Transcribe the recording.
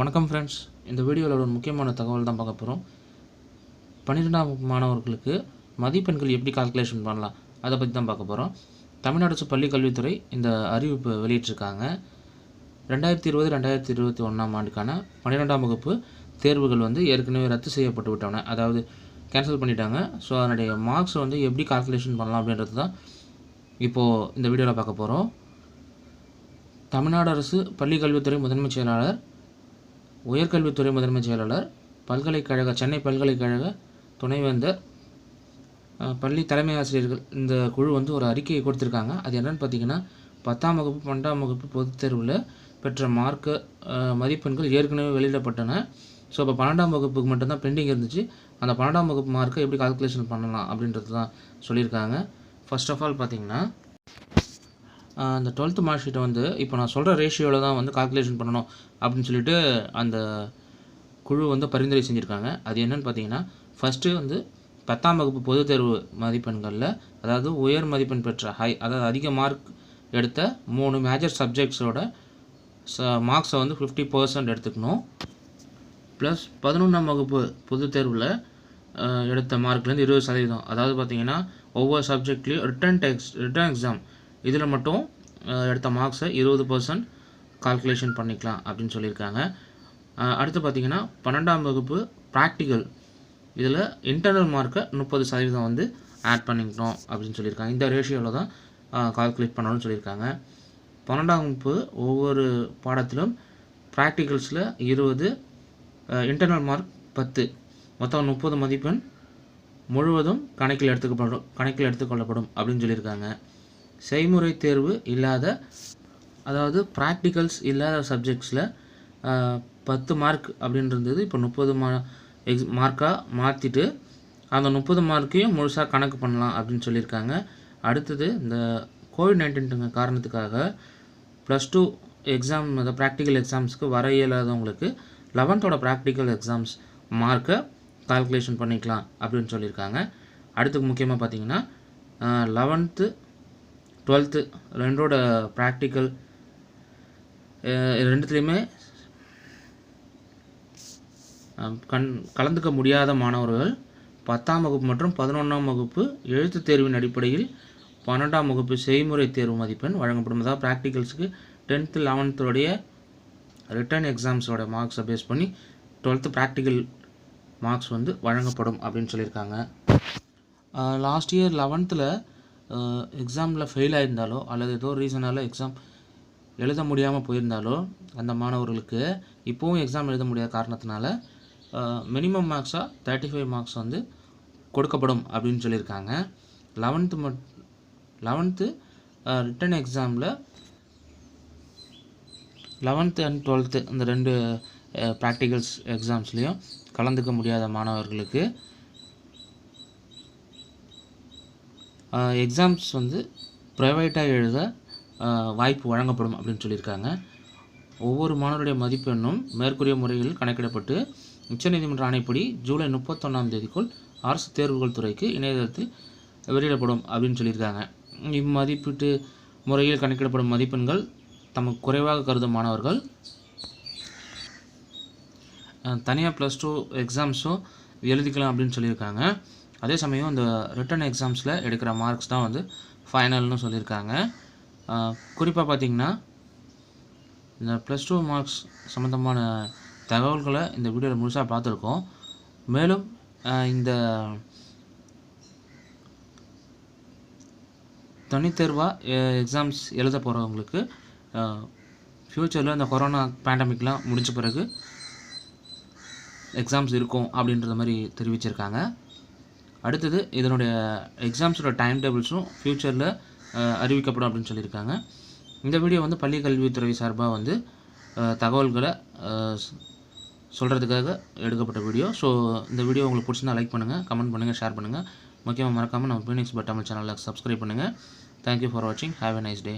வணக்கம் ஃப்ரெண்ட்ஸ். இந்த வீடியோவில் ஒரு முக்கியமான தகவல் தான் பார்க்க போகிறோம். 12ஆம் மாணவர்களுக்கு மதிப்பெண்கள் எப்படி கால்குலேஷன் பண்ணலாம் அதை பற்றி தான் பார்க்க போகிறோம். தமிழ்நாடு அரசு பள்ளிக் கல்வித்துறை இந்த அறிவிப்பு வெளியிட்டிருக்காங்க. 2020-2021 ஆண்டுக்கான 12ஆம் வகுப்பு தேர்வுகள் ஏற்கனவே ரத்து செய்யப்பட்டு விட்டன, அதாவது கேன்சல் பண்ணிட்டாங்க. ஸோ அதனுடைய மார்க்ஸ் எப்படி கால்குலேஷன் பண்ணலாம் அப்படின்றது தான் இப்போது இந்த வீடியோவில் பார்க்க போகிறோம். தமிழ்நாடு அரசு பள்ளிக் கல்வித்துறை முதன்மைச் செயலாளர், உயர்கல்வித்துறை முதன்மைச் செயலாளர், சென்னை பல்கலைக்கழக துணைவேந்தர், பள்ளி தலைமை ஆசிரியர்கள் இந்த குழு ஒரு அறிக்கையை கொடுத்துருக்காங்க. அது என்னென்னு பார்த்தீங்கன்னா, 10ஆம் வகுப்பு 12ஆம் வகுப்பு பொதுத் தேர்வில் பெற்ற மதிப்பெண்கள் ஏற்கனவே வெளியிடப்பட்டன. ஸோ இப்போ 12ஆம் வகுப்புக்கு மட்டும்தான் பெண்டிங் இருந்துச்சு. அந்த 12ஆம் வகுப்பு மார்க்கை எப்படி கால்குலேஷன் பண்ணலாம் அப்படின்றது தான் சொல்லியிருக்காங்க. ஃபர்ஸ்ட் ஆஃப் ஆல் பார்த்தீங்கன்னா, அந்த 12th மார்க் ஷீட்டை இப்போ நான் சொல்கிற ரேஷியோவில் தான் கால்குலேஷன் பண்ணணும் அப்படின்னு சொல்லிட்டு அந்த குழு பரிந்துரை செஞ்சுருக்காங்க. அது என்னென்னு பார்த்தீங்கன்னா, ஃபஸ்ட்டு 10ஆம் வகுப்பு பொதுத் தேர்வு மதிப்பெண்களில், அதாவது உயர் மதிப்பெண் பெற்ற அதாவது அதிக மார்க் எடுத்த 3 மேஜர் சப்ஜெக்ட்ஸோட மார்க்ஸை 50% எடுத்துக்கணும். ப்ளஸ் 11ஆம் வகுப்பு பொதுத் தேர்வில் எடுத்த மார்க்லேருந்து 20%. அதாவது பார்த்திங்கன்னா, ஒவ்வொரு சப்ஜெக்ட்லேயும் ரிட்டன் எக்ஸாம் இதில் மட்டும் எடுத்த மார்க்ஸை 20% கால்குலேஷன் பண்ணிக்கலாம் அப்படின்னு சொல்லியிருக்காங்க. அடுத்து பார்த்திங்கன்னா, 12ஆம் வகுப்பு ப்ராக்டிக்கல் இதில் இன்டர்னல் மார்க்கை 30% ஆட் பண்ணிக்கணும் அப்படின்னு சொல்லியிருக்காங்க. இந்த ரேஷியோவில் தான் கால்குலேட் பண்ணணும்னு சொல்லியிருக்காங்க. 12ஆம் வகுப்பு ஒவ்வொரு பாடத்திலும் ப்ராக்டிக்கல்ஸில் 20, இன்டர்னல் மார்க் 10, மொத்தம் 30 மதிப்பெண் முழுவதும் கணக்கில் எடுத்துக்கொள்ளப்படும் அப்படின்னு சொல்லியிருக்காங்க. செய்முறை தேர்வு இல்லாத, அதாவது ப்ராக்டிக்கல்ஸ் இல்லாத சப்ஜெக்ட்ஸில் 10 மார்க் அப்படின்றது இப்போ 30 மார்க்காக மாற்றிட்டு அந்த 30 மார்க்கையும் முழுசாக கணக்கு பண்ணலாம் அப்படின்னு சொல்லியிருக்காங்க. அடுத்தது, இந்த COVID-19 காரணத்துக்காக +2 எக்ஸாம், அந்த ப்ராக்டிக்கல் எக்ஸாம்ஸ்க்கு வர இயலாதவங்களுக்கு 11th ப்ராக்டிக்கல் எக்ஸாம்ஸ் மார்க்கை கால்குலேஷன் பண்ணிக்கலாம் அப்படின்னு சொல்லியிருக்காங்க. அடுத்து முக்கியமாக பார்த்தீங்கன்னா, 11th 12th ரெண்டோட ப்ராக்டிக்கல் ரெண்டுத்துலேயுமே கலந்துக்க முடியாத மாணவர்கள் 10ஆம் வகுப்பு மற்றும் 11ஆம் வகுப்பு எழுத்துத் தேர்வின் அடிப்படையில் 12ஆம் வகுப்பு செய்முறை தேர்வு மதிப்பெண் வழங்கப்படும். அதாவது ப்ராக்டிக்கல்ஸுக்கு 10th 11th ரிட்டன் எக்ஸாம்ஸோட மார்க்ஸை பேஸ் பண்ணி 12th ப்ராக்டிக்கல் மார்க்ஸ் வழங்கப்படும் அப்படின்னு சொல்லியிருக்காங்க. லாஸ்ட் இயர் 11th எக்ஸாமில் ஃபெயில் ஆகியிருந்தாலோ அல்லது ஏதோ ரீசனால் எக்ஸாம் எழுத முடியாமல் போயிருந்தாலோ அந்த மாணவர்களுக்கு இப்போவும் எக்ஸாம் எழுத முடியாத காரணத்தினால மினிமம் மார்க்ஸாக 35 மார்க்ஸ் கொடுக்கப்படும் அப்படின்னு சொல்லியிருக்காங்க. 11th ரிட்டன் எக்ஸாமில் 11th and 12th இந்த ரெண்டு ப்ராக்டிகல்ஸ் எக்ஸாம்ஸ்லேயும் கலந்துக்க முடியாத மாணவர்களுக்கு எக்ஸாம்ஸ் ப்ரைவேட்டாக எழுத வாய்ப்பு வழங்கப்படும் அப்படின்னு சொல்லியிருக்காங்க. ஒவ்வொரு மாணவருடைய மதிப்பெண்ணும் மேற்கூறிய முறையில் கணக்கிடப்பட்டு உச்சநீதிமன்ற ஆணைப்படி ஜூலை 31ஆம் தேதிக்குள் அரசு தேர்வுகள் துறைக்கு இணையதளத்தில் வெளியிடப்படும் அப்படின்னு சொல்லியிருக்காங்க. இம்மதிப்பீட்டு முறையில் கணக்கிடப்படும் மதிப்பெண்கள் தமக்கு குறைவாக கருதும் மாணவர்கள் தனியாக +2 எக்ஸாம்ஸும் எழுதிக்கலாம் அப்படின்னு சொல்லியிருக்காங்க. அதே சமயம் இந்த ரிட்டன் எக்ஸாம்ஸில் எடுக்கிற மார்க்ஸ் தான் ஃபைனல்னு சொல்லியிருக்காங்க. குறிப்பாக பார்த்திங்கன்னா, இந்த +2 மார்க்ஸ் சம்மந்தமான தகவல்களை இந்த வீடியோவில் முழுசாக பார்த்துருக்கோம். மேலும் இந்த தனித்தேர்வாக எக்ஸாம்ஸ் எழுத போகிறவங்களுக்கு ஃப்யூச்சரில் இந்த கொரோனா பேண்டமிக்லாம் முடிஞ்ச பிறகு எக்ஸாம்ஸ் இருக்கும் அப்படின்ற மாதிரி தெரிவிச்சிருக்காங்க. அடுத்தது, இதனுடைய எக்ஸாம்ஸோட டைம் டேபிள்ஸும் ஃப்யூச்சரில் அறிவிக்கப்படும் அப்படின்னு சொல்லியிருக்காங்க. இந்த வீடியோ பள்ளி கல்வித்துறை சார்பாக தகவல்களை சொல்கிறதுக்காக எடுக்கப்பட்ட வீடியோ. ஸோ இந்த வீடியோ உங்களுக்கு பிடிச்சிருந்தா லைக் பண்ணுங்கள், கமெண்ட் பண்ணுங்கள், ஷேர் பண்ணுங்கள். முக்கியமாக மறக்காமல் நம்ம PhoenixBud தமிழ் சேனலில் சப்ஸ்கிரைப் பண்ணுங்கள். தேங்க்யூ ஃபார் வாட்சிங். Have a nice day.